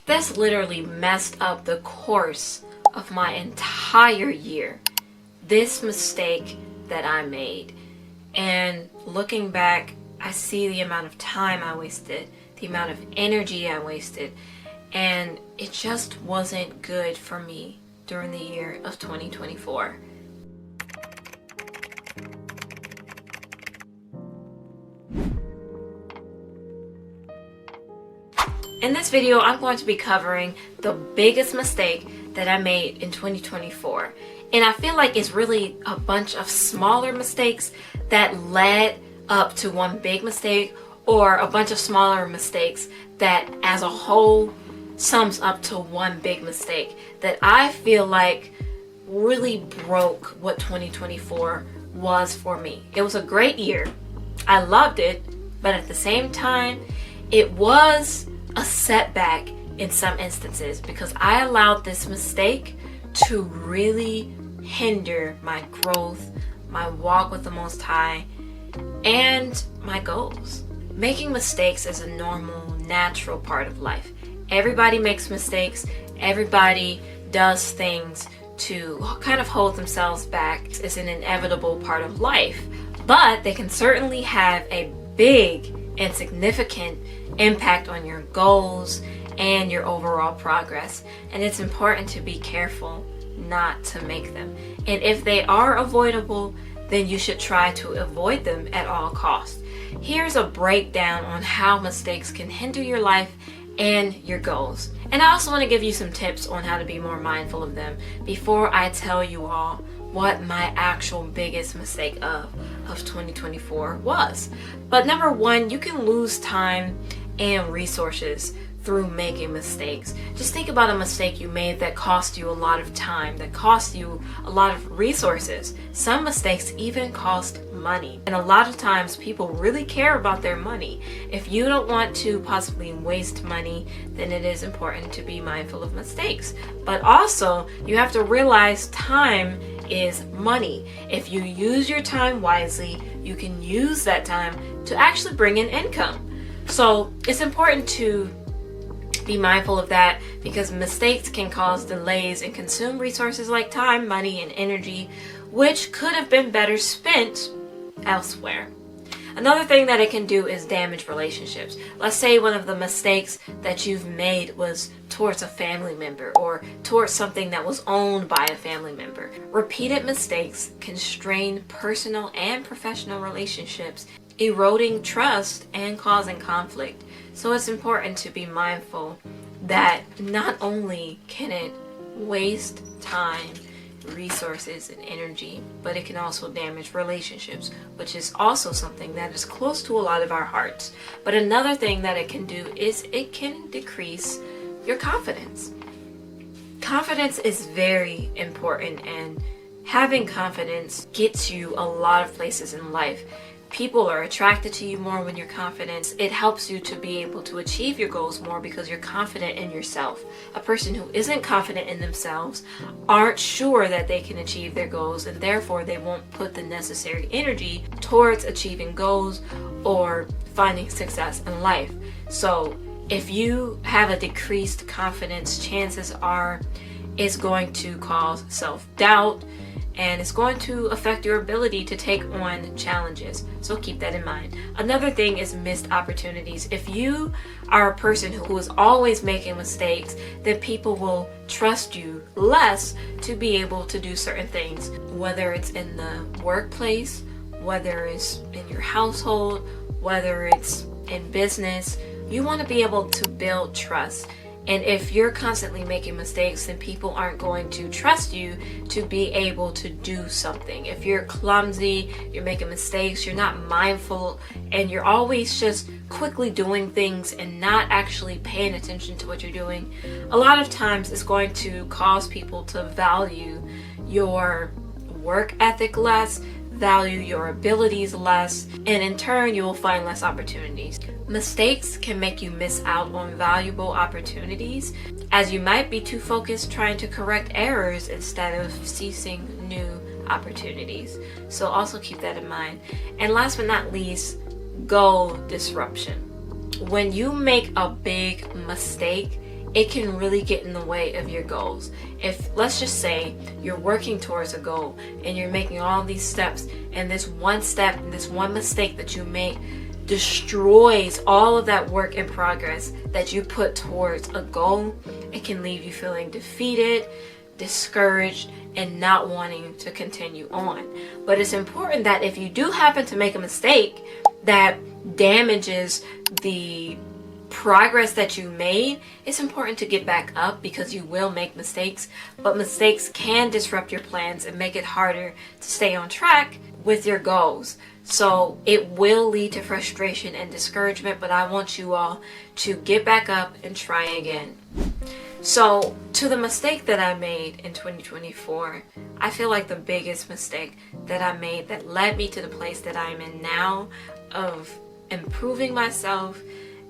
This literally messed up the course of my entire year. This mistake that I made. And looking back, I see the amount of time I wasted, the amount of energy I wasted, and it just wasn't good for me during the year of 2024. In this video, I'm going to be covering the biggest mistake that I made in 2024. And I feel like it's really a bunch of smaller mistakes that led up to one big mistake, or a bunch of smaller mistakes that as a whole sums up to one big mistake that I feel like really broke what 2024 was for me. It was a great year. I loved it, but at the same time, it was a setback in some instances because I allowed this mistake to really hinder my growth, my walk with the Most High, and my goals. Making mistakes is a normal, natural part of life. Everybody makes mistakes. Everybody does things to kind of hold themselves back. It's an inevitable part of life, but they can certainly have a big and significant impact on your goals and your overall progress. And it's important to be careful not to make them. And if they are avoidable, then you should try to avoid them at all costs. Here's a breakdown on how mistakes can hinder your life and your goals. And I also want to give you some tips on how to be more mindful of them before I tell you all what my actual biggest mistake of 2024 was. But number one, you can lose time and resources through making mistakes. Just think about a mistake you made that cost you a lot of time, that cost you a lot of resources. Some mistakes even cost money. And a lot of times people really care about their money. If you don't want to possibly waste money, then it is important to be mindful of mistakes. But also, you have to realize time is money. If you use your time wisely, you can use that time to actually bring in income. So it's important to be mindful of that because mistakes can cause delays and consume resources like time, money, and energy, which could have been better spent elsewhere. Another thing that it can do is damage relationships. Let's say one of the mistakes that you've made was towards a family member or towards something that was owned by a family member. Repeated mistakes can strain personal and professional relationships, eroding trust and causing conflict. So it's important to be mindful that not only can it waste time, resources, and energy, but it can also damage relationships, which is also something that is close to a lot of our hearts. But another thing that it can do is it can decrease your confidence. Confidence is very important, and having confidence gets you a lot of places in life. People are attracted to you more when you're confident. It helps you to be able to achieve your goals more because you're confident in yourself. A person who isn't confident in themselves aren't sure that they can achieve their goals, and therefore they won't put the necessary energy towards achieving goals or finding success in life. So if you have a decreased confidence, chances are it's going to cause self-doubt, and it's going to affect your ability to take on challenges. So keep that in mind. Another thing is missed opportunities. If you are a person who is always making mistakes, then people will trust you less to be able to do certain things, whether it's in the workplace, whether it's in your household, whether it's in business. You want to be able to build trust. And if you're constantly making mistakes, then people aren't going to trust you to be able to do something. If you're clumsy, you're making mistakes, you're not mindful, and you're always just quickly doing things and not actually paying attention to what you're doing, a lot of times it's going to cause people to value your work ethic less, value your abilities less, and in turn you will find less opportunities. Mistakes can make you miss out on valuable opportunities, as you might be too focused trying to correct errors instead of seizing new opportunities. So also keep that in mind. And last but not least, goal disruption. When you make a big mistake, it can really get in the way of your goals. If, let's just say, you're working towards a goal and you're making all these steps, and this one step, this one mistake that you make destroys all of that work in progress that you put towards a goal, it can leave you feeling defeated, discouraged, and not wanting to continue on. But it's important that if you do happen to make a mistake that damages the progress that you made, it's important to get back up, because you will make mistakes, but mistakes can disrupt your plans and make it harder to stay on track with your goals. So it will lead to frustration and discouragement, but I want you all to get back up and try again. So to the mistake that I made in 2024, I feel like the biggest mistake that I made that led me to the place that I'm in now of improving myself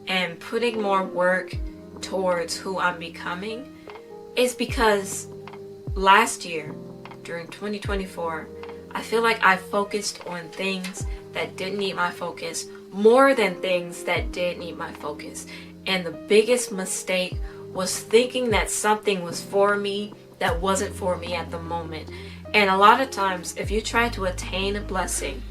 and putting more work towards who I'm becoming is because last year, during 2024, I feel like I focused on things that didn't need my focus more than things that did need my focus. And the biggest mistake was thinking that something was for me that wasn't for me at the moment. And a lot of times, if you try to attain a blessing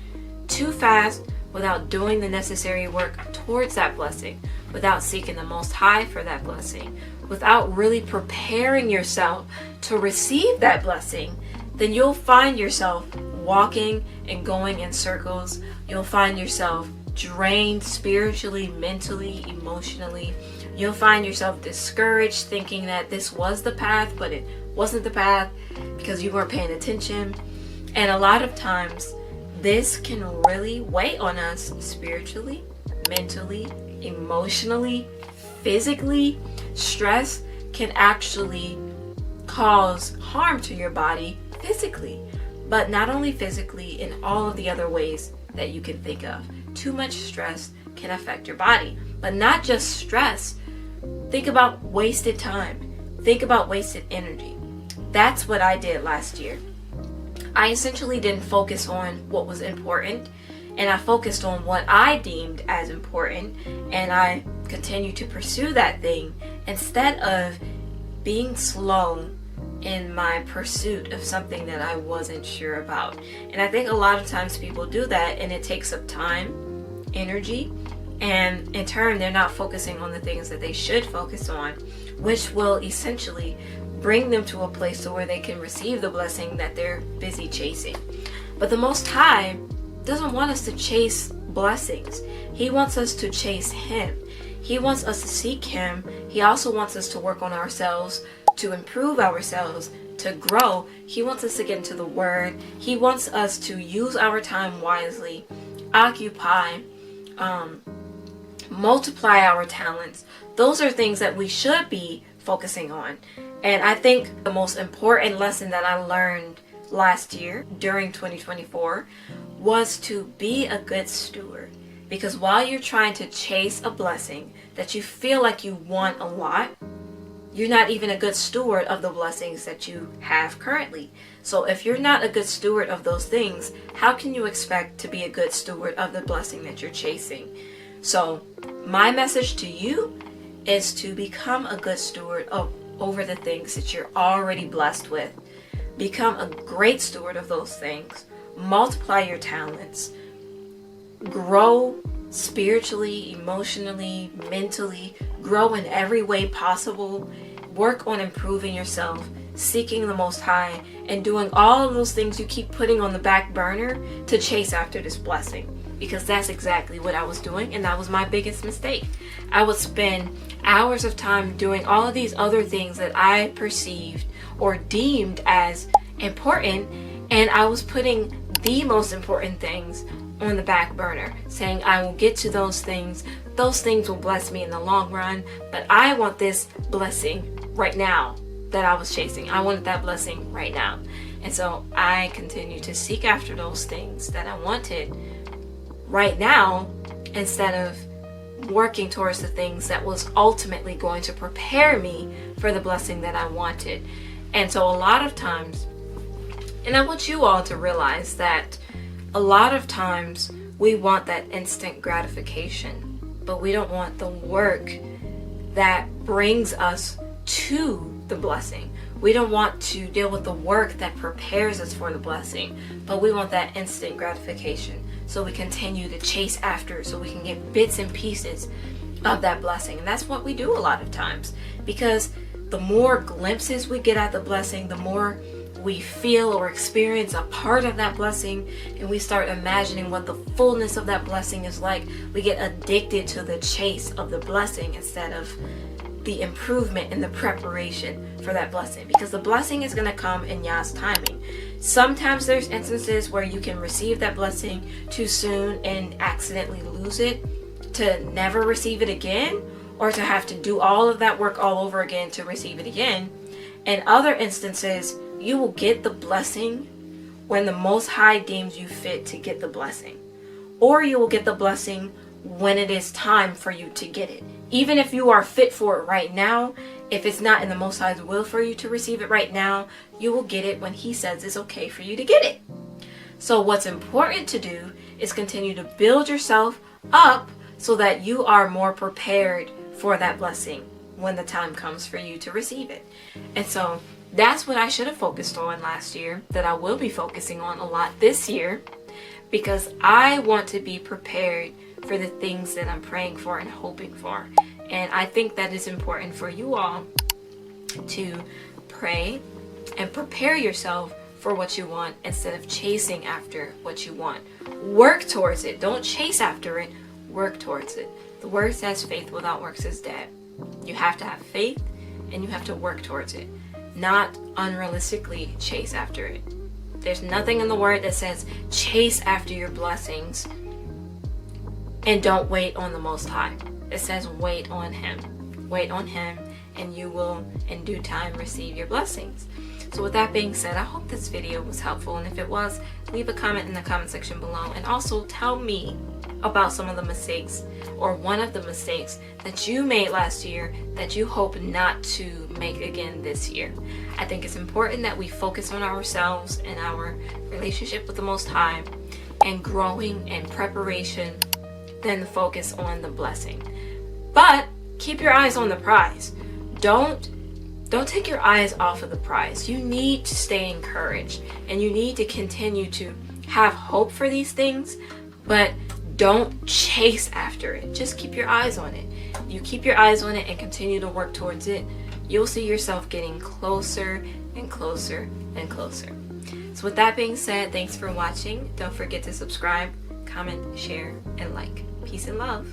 too fast without doing the necessary work towards that blessing, without seeking the Most High for that blessing, without really preparing yourself to receive that blessing, then you'll find yourself walking and going in circles. You'll find yourself drained spiritually, mentally, emotionally. You'll find yourself discouraged, thinking that this was the path, but it wasn't the path because you weren't paying attention. And a lot of times, this can really weigh on us spiritually, mentally, emotionally, physically. Stress can actually cause harm to your body physically, but not only physically, in all of the other ways that you can think of. Too much stress can affect your body, but not just stress. Think about wasted time. Think about wasted energy. That's what I did last year. I essentially didn't focus on what was important, and I focused on what I deemed as important, and I continued to pursue that thing instead of being slow in my pursuit of something that I wasn't sure about. And I think a lot of times people do that, and it takes up time, energy, and in turn they're not focusing on the things that they should focus on, which will essentially bring them to a place to where they can receive the blessing that they're busy chasing. But the Most High doesn't want us to chase blessings. He wants us to chase Him. He wants us to seek Him. He also wants us to work on ourselves, to improve ourselves, to grow. He wants us to get into the Word. He wants us to use our time wisely, occupy, multiply our talents. Those are things that we should be focusing on. And I think the most important lesson that I learned last year during 2024 was to be a good steward. Because while you're trying to chase a blessing that you feel like you want a lot, you're not even a good steward of the blessings that you have currently. So if you're not a good steward of those things, how can you expect to be a good steward of the blessing that you're chasing? So my message to you is to become a good steward over the things that you're already blessed with. Become a great steward of those things. Multiply your talents. Grow spiritually, emotionally, mentally. Grow in every way possible. Work on improving yourself, seeking the Most High, and doing all of those things you keep putting on the back burner to chase after this blessing. Because that's exactly what I was doing, and that was my biggest mistake. I would spend hours of time doing all of these other things that I perceived or deemed as important, and I was putting the most important things on the back burner, saying I will get to those things will bless me in the long run, but I want this blessing right now that I was chasing. I wanted that blessing right now. And so I continued to seek after those things that I wanted right now instead of working towards the things that was ultimately going to prepare me for the blessing that I wanted. And so a lot of times, and I want you all to realize that a lot of times we want that instant gratification, but we don't want the work that brings us to the blessing. We don't want to deal with the work that prepares us for the blessing, but we want that instant gratification. So we continue to chase after, so we can get bits and pieces of that blessing. And that's what we do a lot of times, because the more glimpses we get at the blessing, the more we feel or experience a part of that blessing, and we start imagining what the fullness of that blessing is like. We get addicted to the chase of the blessing instead of the improvement and the preparation for that blessing, because the blessing is going to come in Yah's timing. Sometimes there's instances where you can receive that blessing too soon and accidentally lose it, to never receive it again, or to have to do all of that work all over again to receive it again. In other instances, you will get the blessing when the Most High deems you fit to get the blessing, or you will get the blessing when it is time for you to get it. Even if you are fit for it right now, if it's not in the Most High's will for you to receive it right now, you will get it when He says it's okay for you to get it. So what's important to do is continue to build yourself up so that you are more prepared for that blessing when the time comes for you to receive it. And so that's what I should have focused on last year, that I will be focusing on a lot this year, because I want to be prepared for the things that I'm praying for and hoping for. And I think that is important for you all to pray and prepare yourself for what you want instead of chasing after what you want. Work towards it. Don't chase after it. Work towards it. The word says faith without works is dead. You have to have faith and you have to work towards it, not unrealistically chase after it. There's nothing in the word that says chase after your blessings and don't wait on the Most High. It says wait on Him. Wait on Him and you will in due time receive your blessings. So with that being said, I hope this video was helpful, and if it was, leave a comment in the comment section below, and also tell me about some of the mistakes or one of the mistakes that you made last year that you hope not to make again this year. I think it's important that we focus on ourselves and our relationship with the Most High and growing and preparation, then focus on the blessing. But keep your eyes on the prize. Don't take your eyes off of the prize. You need to stay encouraged and you need to continue to have hope for these things, but don't chase after it. Just keep your eyes on it. You keep your eyes on it and continue to work towards it, you'll see yourself getting closer and closer and closer. So with that being said, thanks for watching. Don't forget to subscribe, comment, share, and like. Peace and love.